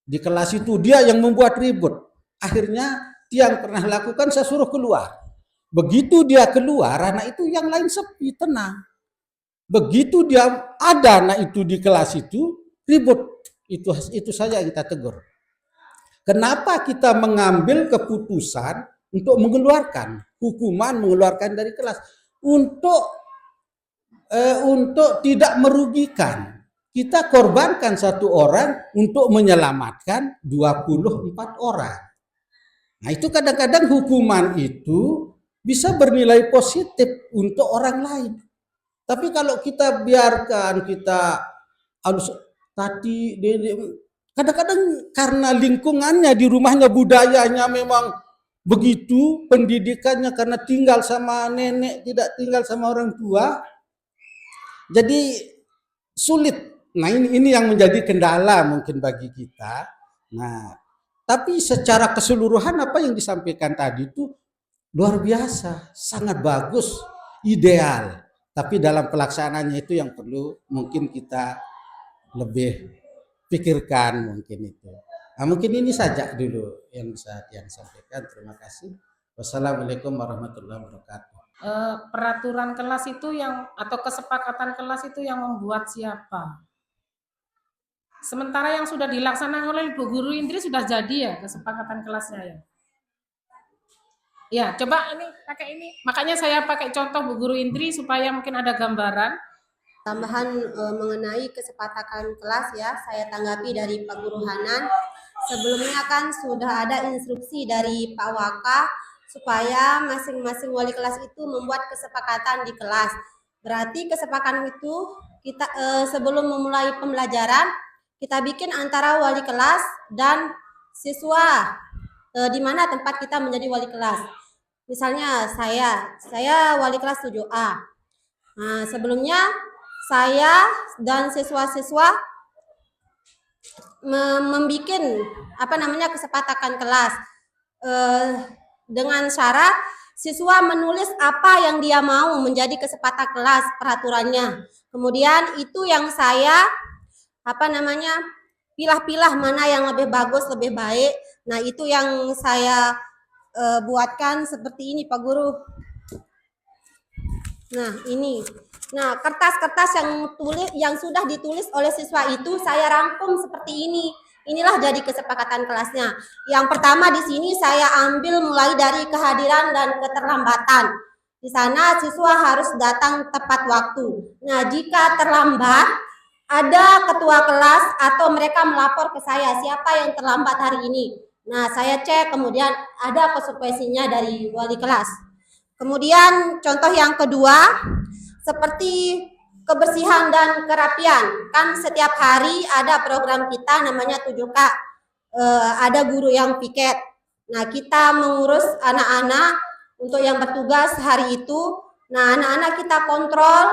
di kelas itu dia yang membuat ribut, akhirnya yang pernah lakukan saya suruh keluar. Begitu dia keluar, anak itu yang lain sepi, tenang. Begitu dia ada anak itu di kelas itu ribut, itu saja yang kita tegur. Kenapa kita mengambil keputusan untuk mengeluarkan hukuman, mengeluarkan dari kelas untuk tidak merugikan. Kita korbankan satu orang untuk menyelamatkan 24 orang. Nah, itu kadang-kadang hukuman itu bisa bernilai positif untuk orang lain. Tapi kalau kita biarkan, kita harus tadi kadang-kadang karena lingkungannya di rumahnya, budayanya memang begitu, pendidikannya karena tinggal sama nenek, tidak tinggal sama orang tua, jadi sulit. Nah, ini yang menjadi kendala mungkin bagi kita. Nah, tapi secara keseluruhan apa yang disampaikan tadi itu luar biasa, sangat bagus, ideal. Tapi dalam pelaksanaannya itu yang perlu mungkin kita lebih pikirkan mungkin itu. Nah, mungkin ini saja dulu yang bisa Tian sampaikan. Terima kasih. Wassalamualaikum warahmatullahi wabarakatuh. Peraturan kelas itu atau kesepakatan kelas itu yang membuat siapa? Sementara yang sudah dilaksanakan oleh Bu Guru Indri sudah jadi ya kesepakatan kelasnya ya. Ya, coba ini pakai ini. Makanya saya pakai contoh Bu Guru Indri supaya mungkin ada gambaran. Tambahan mengenai kesepakatan kelas ya, saya tanggapi dari Pak Guru Hanan. Sebelumnya kan sudah ada instruksi dari Pak Waka supaya masing-masing wali kelas itu membuat kesepakatan di kelas. Berarti kesepakatan itu kita sebelum memulai pembelajaran kita bikin antara wali kelas dan siswa di mana tempat kita menjadi wali kelas. Misalnya saya wali kelas 7A. Nah, sebelumnya saya dan siswa-siswa membuat kesepakatan kelas dengan syarat siswa menulis apa yang dia mau menjadi kesepakatan kelas peraturannya. Kemudian itu yang saya pilah-pilah mana yang lebih bagus, lebih baik. Nah, itu yang saya buatkan seperti ini Pak Guru. Nah, ini. Nah, kertas-kertas yang sudah ditulis oleh siswa itu saya rangkum seperti ini. Inilah jadi kesepakatan kelasnya. Yang pertama di sini saya ambil mulai dari kehadiran dan keterlambatan. Di sana siswa harus datang tepat waktu. Nah, jika terlambat, ada ketua kelas atau mereka melapor ke saya siapa yang terlambat hari ini. Nah, saya cek, kemudian ada konsekuensinya dari wali kelas. Kemudian contoh yang kedua, seperti kebersihan dan kerapian. Kan setiap hari ada program kita namanya 7K. Ada guru yang piket. Nah, kita mengurus anak-anak untuk yang bertugas hari itu. Nah, anak-anak kita kontrol,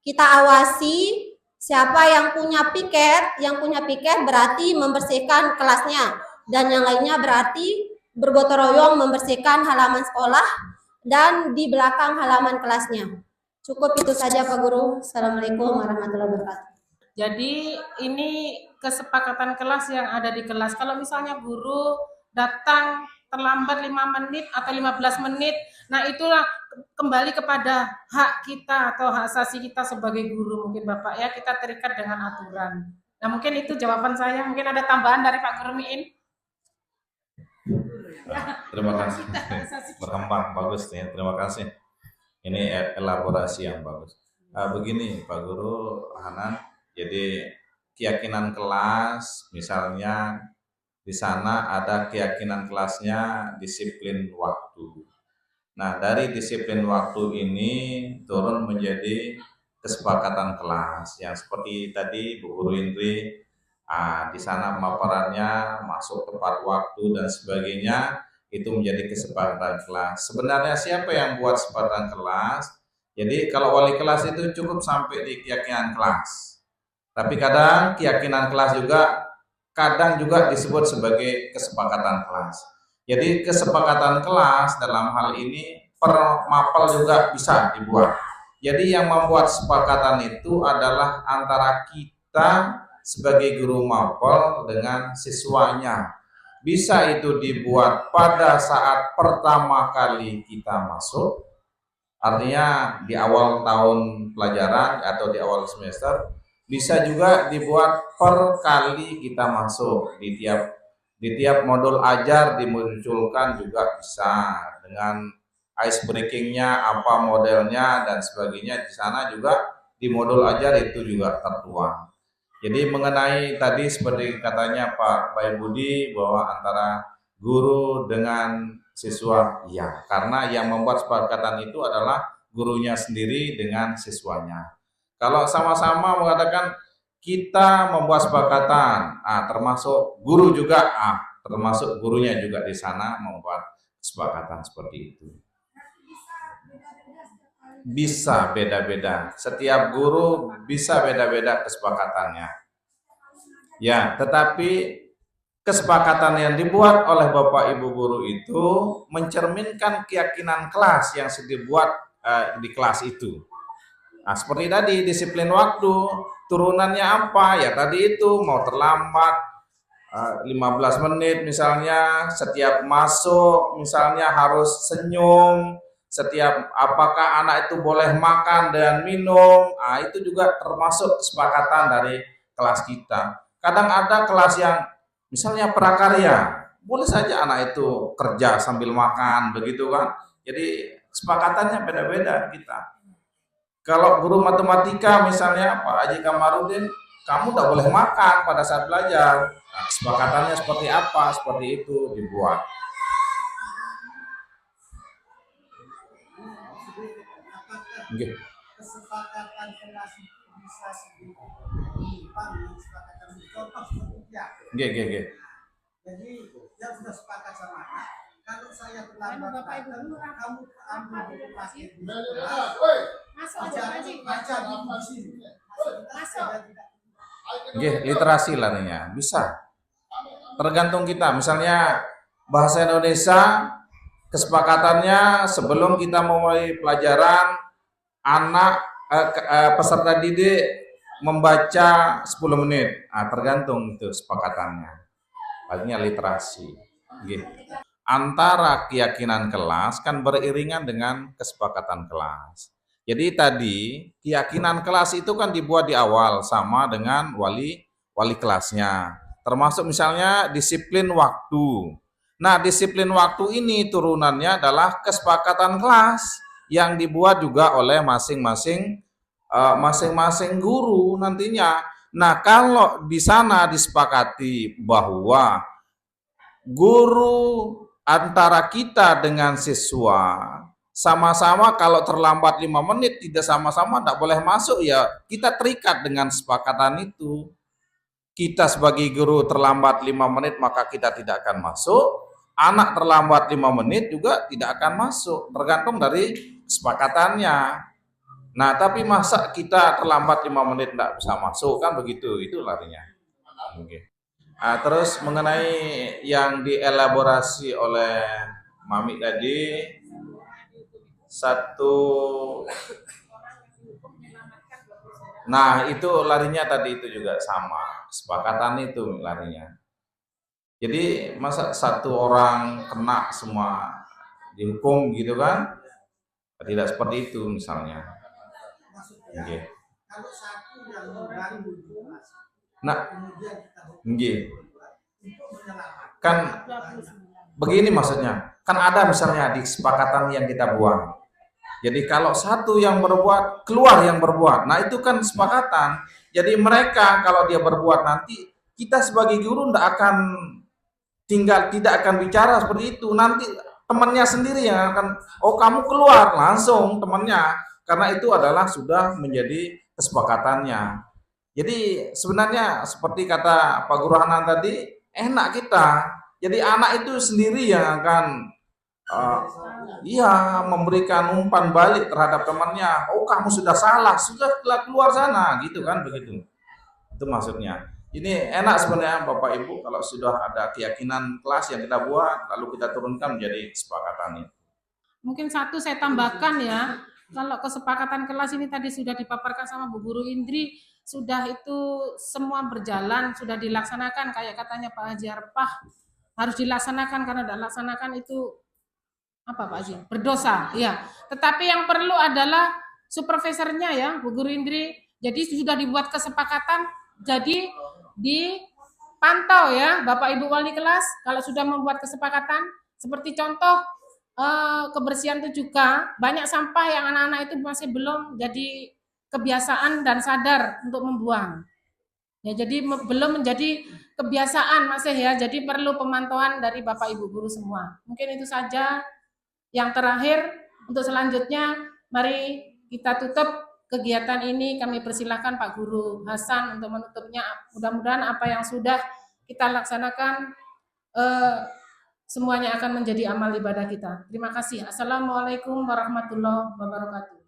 kita awasi siapa yang punya piket. Yang punya piket berarti membersihkan kelasnya. Dan yang lainnya berarti bergotong royong membersihkan halaman sekolah dan di belakang halaman kelasnya. Cukup itu saja Pak Guru. Assalamualaikum warahmatullahi wabarakatuh. Jadi ini kesepakatan kelas yang ada di kelas. Kalau misalnya guru datang terlambat 5 menit atau 15 menit, nah itulah kembali kepada hak kita atau hak asasi kita sebagai guru mungkin Bapak ya, kita terikat dengan aturan. Nah, mungkin itu jawaban saya. Mungkin ada tambahan dari Pak Guru Miin. Terima kasih. Berkembang bagus nih. Terima kasih. Ini elaborasi yang bagus. Begini Pak Guru Hanan, jadi keyakinan kelas, misalnya di sana ada keyakinan kelasnya disiplin waktu. Nah, dari disiplin waktu ini turun menjadi kesepakatan kelas yang seperti tadi Bu Guru Indri, di sana pemaparannya masuk tepat waktu dan sebagainya, itu menjadi kesepakatan kelas. Sebenarnya siapa yang buat kesepakatan kelas? Jadi kalau wali kelas itu cukup sampai di keyakinan kelas. Tapi kadang keyakinan kelas kadang juga disebut sebagai kesepakatan kelas. Jadi kesepakatan kelas dalam hal ini per mapel juga bisa dibuat. Jadi yang membuat kesepakatan itu adalah antara kita sebagai guru mapel dengan siswanya. Bisa itu dibuat pada saat pertama kali kita masuk, artinya di awal tahun pelajaran atau di awal semester. Bisa juga dibuat per kali kita masuk, di tiap modul ajar dimunculkan juga bisa, dengan ice breakingnya apa modelnya dan sebagainya. Di sana juga di modul ajar itu juga tertuang. Jadi mengenai tadi seperti katanya Pak Bayi Budi bahwa antara guru dengan siswa, ya, karena yang membuat kesepakatan itu adalah gurunya sendiri dengan siswanya. Kalau sama-sama mengatakan kita membuat kesepakatan, termasuk guru juga, termasuk gurunya juga di sana membuat kesepakatan seperti itu. Bisa beda-beda, setiap guru bisa beda-beda kesepakatannya. Ya, tetapi kesepakatan yang dibuat oleh Bapak Ibu guru itu mencerminkan keyakinan kelas yang dibuat di kelas itu. Nah, seperti tadi disiplin waktu, turunannya apa? Ya tadi itu mau terlambat 15 menit misalnya, setiap masuk misalnya harus senyum, setiap apakah anak itu boleh makan dan minum, itu juga termasuk kesepakatan dari kelas kita. Kadang ada kelas yang misalnya prakarya, boleh saja anak itu kerja sambil makan, begitu kan? Jadi kesepakatannya beda-beda kita. Kalau guru matematika misalnya Pak Haji Kamarudin, kamu tidak boleh makan pada saat belajar. Nah, kesepakatannya seperti apa? Seperti itu dibuat. Okay. Kesepakatan kelas itu bisa menyimpang dengan kesepakatan contoh seperti Oke. Jadi yang sudah sepakat sama anak, kalau saya terlambat datang, kamu ambil buku paket di sekolah, baca buku di sini. Masuk. Literasi larinya bisa. Tergantung kita. Misalnya bahasa Indonesia, kesepakatannya sebelum kita memulai pelajaran, anak peserta didik membaca 10 menit. Tergantung itu kesepakatannya. Artinya literasi. Antara keyakinan kelas kan beriringan dengan kesepakatan kelas. Jadi tadi keyakinan kelas itu kan dibuat di awal sama dengan wali kelasnya. Termasuk misalnya disiplin waktu. Nah, disiplin waktu ini turunannya adalah kesepakatan kelas yang dibuat juga oleh masing-masing guru nantinya. Nah, kalau di sana disepakati bahwa guru antara kita dengan siswa sama-sama kalau terlambat 5 menit tidak sama-sama tidak boleh masuk, ya kita terikat dengan kesepakatan itu. Kita sebagai guru terlambat 5 menit maka kita tidak akan masuk, anak terlambat 5 menit juga tidak akan masuk, tergantung dari kesepakatannya. Nah, tapi masa kita terlambat 5 menit tidak bisa masuk, kan begitu, itu larinya. Oke. Terus mengenai yang dielaborasi oleh Mami tadi, nah itu larinya tadi itu juga sama, kesepakatan itu larinya. Jadi masa satu orang kena semua dihukum gitu kan? Tidak seperti itu misalnya. Okay. Kalau satu yang mengganggu, nah, kan begini maksudnya, kan ada misalnya di kesepakatan yang kita buang. Jadi kalau satu yang berbuat, keluar yang berbuat. Nah itu kan kesepakatan. Jadi mereka kalau dia berbuat nanti, kita sebagai guru tidak akan bicara seperti itu. Nanti temannya sendiri yang akan, oh kamu keluar, langsung temannya. Karena itu adalah sudah menjadi kesepakatannya. Jadi sebenarnya seperti kata Pak Guru Hanan tadi, enak kita. Jadi anak itu sendiri yang akan memberikan umpan balik terhadap temannya. Oh kamu sudah salah, sudah keluar sana, gitu kan begitu. Itu maksudnya. Ini enak sebenarnya Bapak Ibu kalau sudah ada keyakinan kelas yang kita buat, lalu kita turunkan menjadi kesepakatan itu. Mungkin satu saya tambahkan ya, kalau kesepakatan kelas ini tadi sudah dipaparkan sama Bu Guru Indri, sudah itu semua berjalan, sudah dilaksanakan kayak katanya Pak Haji Arpah, harus dilaksanakan karena tidak laksanakan itu apa Pak Haji? Berdosa, ya. Tetapi yang perlu adalah supervisornya ya, Bu Guru Indri. Jadi sudah dibuat kesepakatan, jadi dipantau ya Bapak Ibu wali kelas kalau sudah membuat kesepakatan. Seperti contoh kebersihan itu juga banyak sampah yang anak-anak itu masih belum jadi kebiasaan dan sadar untuk membuang. Ya, jadi belum menjadi kebiasaan masih ya. Jadi perlu pemantauan dari Bapak Ibu guru semua. Mungkin itu saja. Yang terakhir untuk selanjutnya mari kita tutup kegiatan ini. Kami persilahkan Pak Guru Hasan untuk menutupnya. Mudah-mudahan apa yang sudah kita laksanakan semuanya akan menjadi amal ibadah kita. Terima kasih. Assalamualaikum warahmatullahi wabarakatuh.